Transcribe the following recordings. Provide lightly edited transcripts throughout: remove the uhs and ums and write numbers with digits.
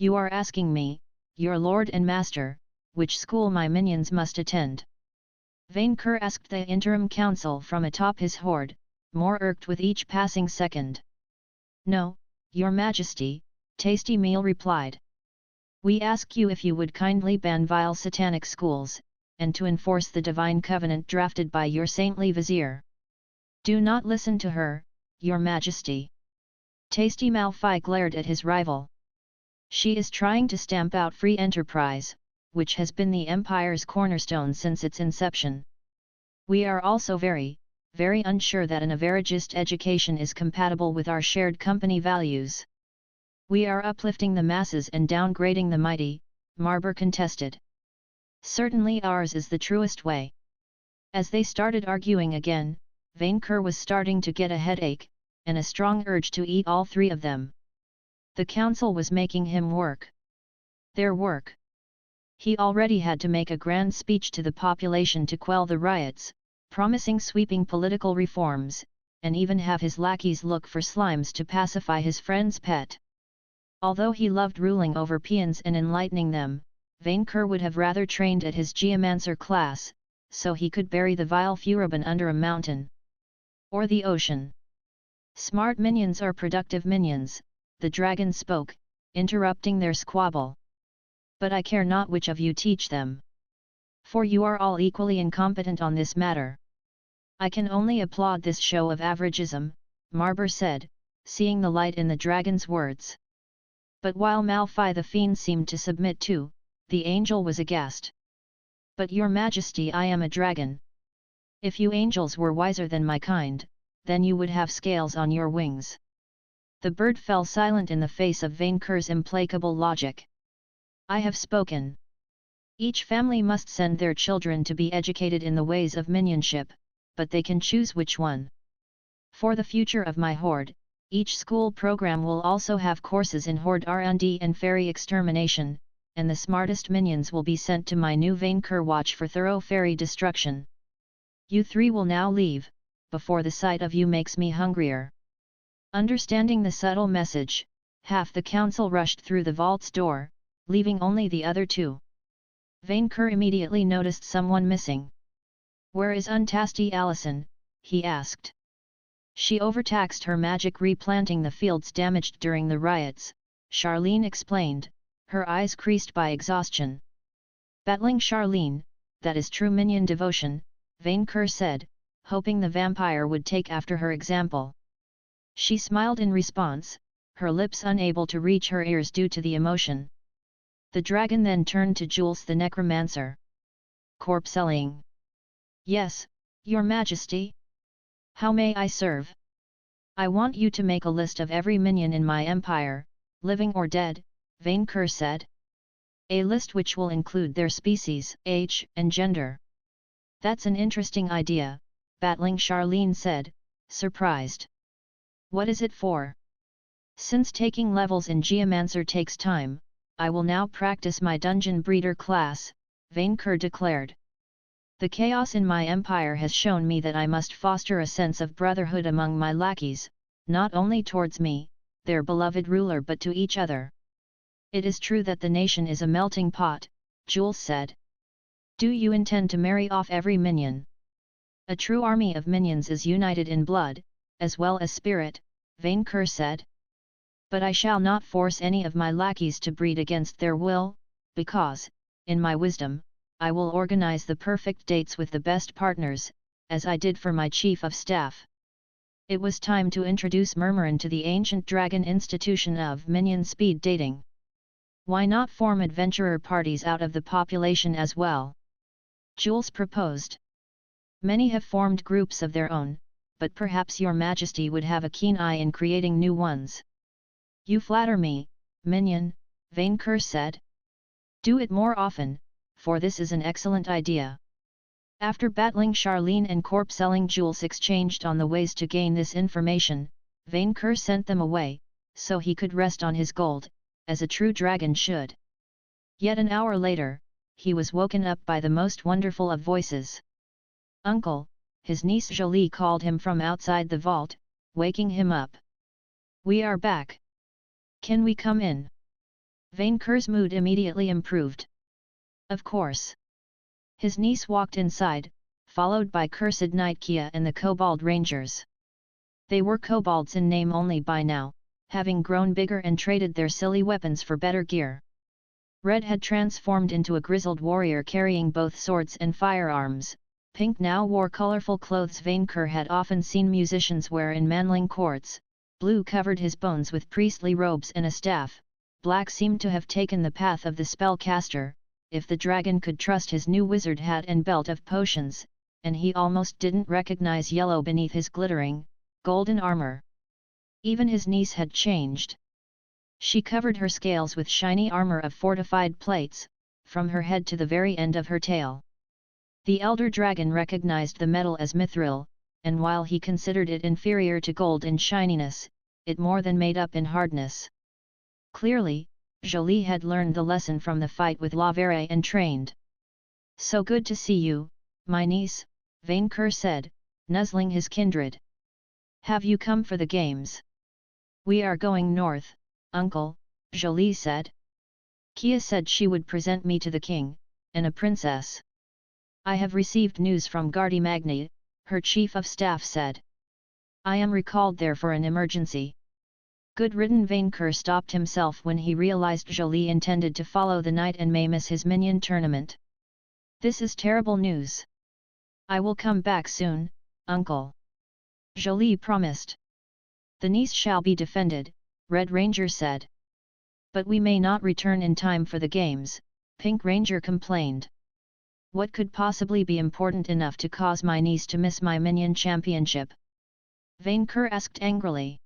You are asking me, your lord and master, which school my minions must attend? Vainqueur asked the interim council from atop his hoard, more irked with each passing second. No, your majesty, Tasty Meal replied. We ask you if you would kindly ban vile satanic schools, and to enforce the divine covenant drafted by your saintly vizier. Do not listen to her, your majesty. Tasty Malfi glared at his rival. She is trying to stamp out free enterprise, which has been the empire's cornerstone since its inception. We are also very unsure that an avaragist education is compatible with our shared company values. We are uplifting the masses and downgrading the mighty, Marber contested. Certainly ours is the truest way. As they started arguing again, Vainqueur was starting to get a headache, and a strong urge to eat all three of them. The council was making him work. Their work. He already had to make a grand speech to the population to quell the riots, promising sweeping political reforms, and even have his lackeys look for slimes to pacify his friend's pet. Although he loved ruling over peons and enlightening them, Vainqueur would have rather trained at his geomancer class, so he could bury the vile Furibon under a mountain. Or the ocean. Smart minions are productive minions, the dragon spoke, interrupting their squabble. But I care not which of you teach them. For you are all equally incompetent on this matter. I can only applaud this show of averagism, Marber said, seeing the light in the dragon's words. But while Malfi the fiend seemed to submit too, the angel was aghast. But your majesty, I am a dragon. If you angels were wiser than my kind, then you would have scales on your wings. The bird fell silent in the face of Vainqueur's implacable logic. I have spoken. Each family must send their children to be educated in the ways of minionship, but they can choose which one. For the future of my hoard, each school program will also have courses in hoard R&D and fairy extermination, and the smartest minions will be sent to my new Vainqueur watch for thorough fairy destruction. You three will now leave, before the sight of you makes me hungrier. Understanding the subtle message, half the council rushed through the vault's door, leaving only the other two. Vainqueur immediately noticed someone missing. Where is Untasty Allison? He asked. She overtaxed her magic replanting the fields damaged during the riots, Charlene explained, her eyes creased by exhaustion. Battling Charlene, that is true minion devotion, Vainqueur said, hoping the vampire would take after her example. She smiled in response, her lips unable to reach her ears due to the emotion. The dragon then turned to Jules the necromancer. Corpselling. Yes, your majesty. How may I serve? I want you to make a list of every minion in my empire, living or dead, Vainqueur said. A list which will include their species, age, and gender. That's an interesting idea, battling Charlene said, surprised. What is it for? Since taking levels in Geomancer takes time, I will now practice my dungeon breeder class, Vainqueur declared. The chaos in my empire has shown me that I must foster a sense of brotherhood among my lackeys, not only towards me, their beloved ruler, but to each other. It is true that the nation is a melting pot, Jules said. Do you intend to marry off every minion? A true army of minions is united in blood, as well as spirit, Vainqueur said. But I shall not force any of my lackeys to breed against their will, because, in my wisdom, I will organize the perfect dates with the best partners, as I did for my chief of staff. It was time to introduce Murmurin to the ancient dragon institution of minion speed dating. Why not form adventurer parties out of the population as well? Jules proposed. Many have formed groups of their own, but perhaps your majesty would have a keen eye in creating new ones. You flatter me, minion, Vainqueur said. Do it more often, for this is an excellent idea. After battling Charlene and corpselling, Jules exchanged on the ways to gain this information. Vainqueur sent them away, so he could rest on his gold, as a true dragon should. Yet an hour later, he was woken up by the most wonderful of voices. Uncle, his niece Jolie called him from outside the vault, waking him up. We are back. Can we come in? Vainqueur's mood immediately improved. Of course. His niece walked inside, followed by cursed Knight Kia and the Kobold Rangers. They were kobolds in name only by now, having grown bigger and traded their silly weapons for better gear. Red had transformed into a grizzled warrior carrying both swords and firearms. Pink now wore colorful clothes Vainqueur had often seen musicians wear in manling courts. Blue covered his bones with priestly robes and a staff. Black seemed to have taken the path of the spellcaster, if the dragon could trust his new wizard hat and belt of potions, and he almost didn't recognize yellow beneath his glittering, golden armor. Even his niece had changed. She covered her scales with shiny armor of fortified plates, from her head to the very end of her tail. The elder dragon recognized the metal as mithril, and while he considered it inferior to gold in shininess, it more than made up in hardness. Clearly, Jolie had learned the lesson from the fight with La Verre and trained. "So good to see you, my niece," Vainqueur said, nuzzling his kindred. "Have you come for the games?" "We are going north, uncle," Jolie said. "Kia said she would present me to the king, and a princess." "I have received news from Gardy Magni," her chief of staff said. "I am recalled there for an emergency." Good-ridden Vainqueur stopped himself when he realized Jolie intended to follow the knight and may miss his minion tournament. "This is terrible news." "I will come back soon, uncle," Jolie promised. "The niece shall be defended," Red Ranger said. "But we may not return in time for the games," Pink Ranger complained. "What could possibly be important enough to cause my niece to miss my minion championship?" Vainqueur asked angrily.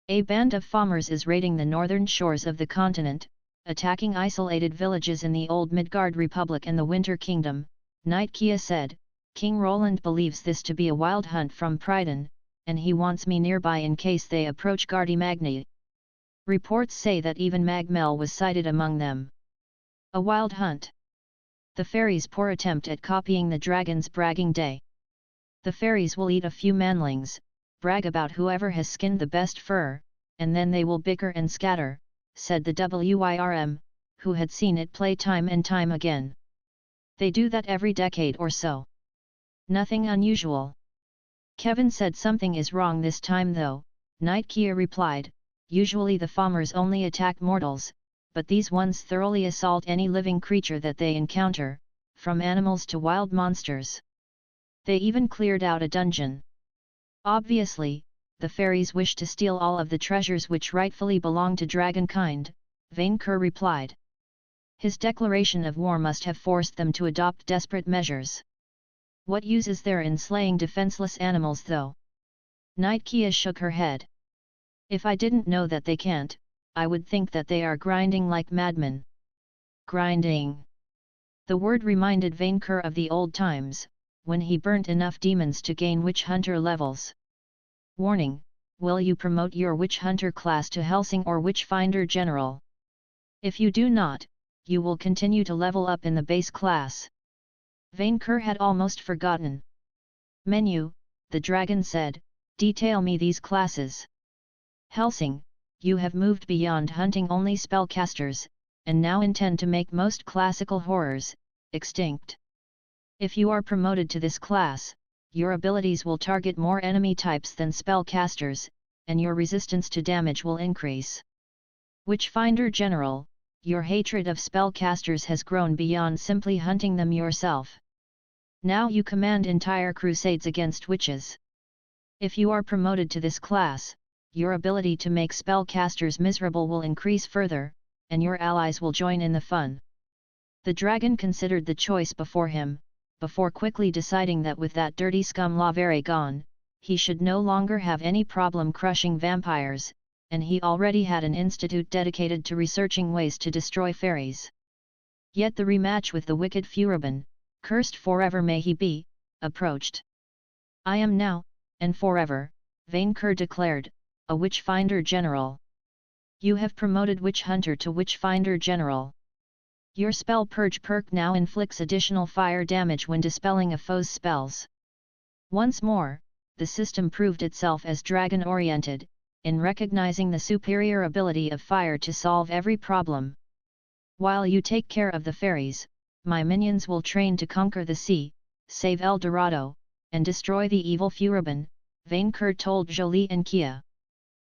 "A band of farmers is raiding the northern shores of the continent, attacking isolated villages in the old Midgard Republic and the Winter Kingdom," Knight Kia said. "King Roland believes this to be a wild hunt from Pryden, and he wants me nearby in case they approach Gardy Magni. Reports say that even Magmel was sighted among them." "A wild hunt?" "The fairies' poor attempt at copying the dragon's bragging day. The fairies will eat a few manlings, brag about whoever has skinned the best fur, and then they will bicker and scatter," said the WIRM, who had seen it play time and time again. "They do that every decade or so. Nothing unusual." "Kevin said something is wrong this time though," Knight Kia replied. "Usually the farmers only attack mortals, but these ones thoroughly assault any living creature that they encounter, from animals to wild monsters. They even cleared out a dungeon. Obviously, the fairies wish to steal all of the treasures which rightfully belong to dragonkind," Vainqueur replied. His declaration of war must have forced them to adopt desperate measures. "What use is there in slaying defenseless animals though?" Knight Kia shook her head. "If I didn't know that they can't, I would think that they are grinding like madmen." Grinding. The word reminded Vainqueur of the old times, when he burnt enough demons to gain witch hunter levels. "Warning, will you promote your witch hunter class to Helsing or Witchfinder General? If you do not, you will continue to level up in the base class." Vainqueur had almost forgotten. "Menu," the dragon said, "detail me these classes." "Helsing, you have moved beyond hunting only spellcasters, and now intend to make most classical horrors extinct. If you are promoted to this class, your abilities will target more enemy types than spellcasters, and your resistance to damage will increase. Witchfinder General, your hatred of spellcasters has grown beyond simply hunting them yourself. Now you command entire crusades against witches. If you are promoted to this class, your ability to make spellcasters miserable will increase further, and your allies will join in the fun." The dragon considered the choice before him, before quickly deciding that with that dirty scum La Verre gone, he should no longer have any problem crushing vampires, and he already had an institute dedicated to researching ways to destroy fairies. Yet the rematch with the wicked Furibon, cursed forever may he be, approached. "I am now, and forever," Vainqueur declared, "a Witchfinder General. You have promoted Witch Hunter to Witchfinder General. Your spell Purge perk now inflicts additional fire damage when dispelling a foe's spells." Once more, the system proved itself as dragon-oriented, in recognizing the superior ability of fire to solve every problem. While you take care of the fairies, my minions will train to conquer the sea, save El Dorado, and destroy the evil Furibon, Vainqueur told Jolie and Kia.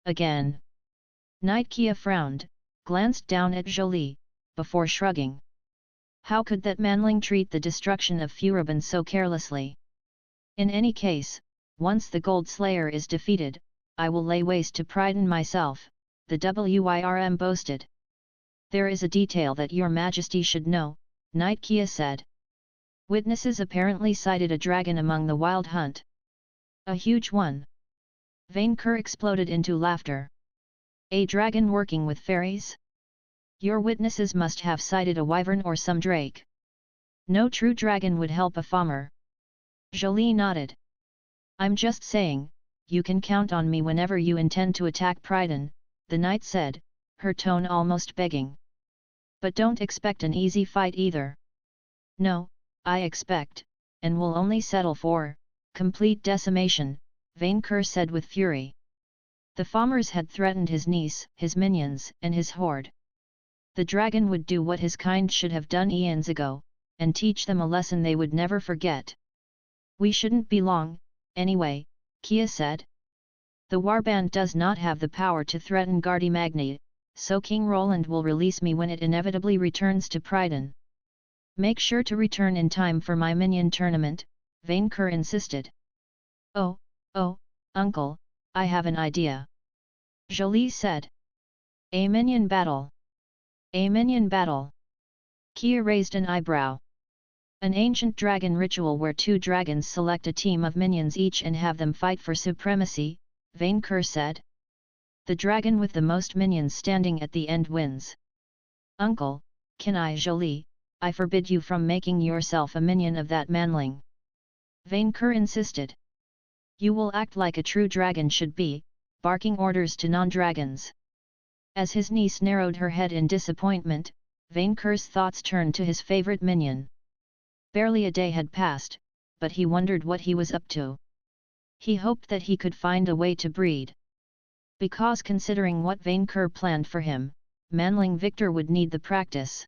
Again. Knight Kia frowned, glanced down at Jolie, before shrugging. How could that manling treat the destruction of Furibon so carelessly? In any case, once the Gold Slayer is defeated, I will lay waste to Pryden myself, the Wyrm boasted. There is a detail that your majesty should know, Knight Kia said. Witnesses apparently sighted a dragon among the wild hunt. A huge one. Vainqueur exploded into laughter. A dragon working with fairies? Your witnesses must have sighted a wyvern or some drake. No true dragon would help a farmer. Jolie nodded. I'm just saying, you can count on me whenever you intend to attack Pryden, the knight said, her tone almost begging. But don't expect an easy fight either. No, I expect, and will only settle for, complete decimation, Vainqueur said with fury. The farmers had threatened his niece, his minions, and his hoard. The dragon would do what his kind should have done eons ago, and teach them a lesson they would never forget. We shouldn't be long, anyway, Kia said. The warband does not have the power to threaten Gardy-Magni, so King Roland will release me when it inevitably returns to Pryden. Make sure to return in time for my minion tournament, Vainqueur insisted. Oh, uncle, I have an idea. Jolie said. A minion battle. A minion battle. Kia raised an eyebrow. An ancient dragon ritual where two dragons select a team of minions each and have them fight for supremacy, Vainqueur said. The dragon with the most minions standing at the end wins. Uncle, can I? Jolie, I forbid you from making yourself a minion of that manling. Vainqueur insisted. You will act like a true dragon should be, barking orders to non-dragons. As his niece narrowed her head in disappointment, Vainqueur's thoughts turned to his favorite minion. Barely a day had passed, but he wondered what he was up to. He hoped that he could find a way to breed. Because considering what Vainqueur planned for him, manling Victor would need the practice.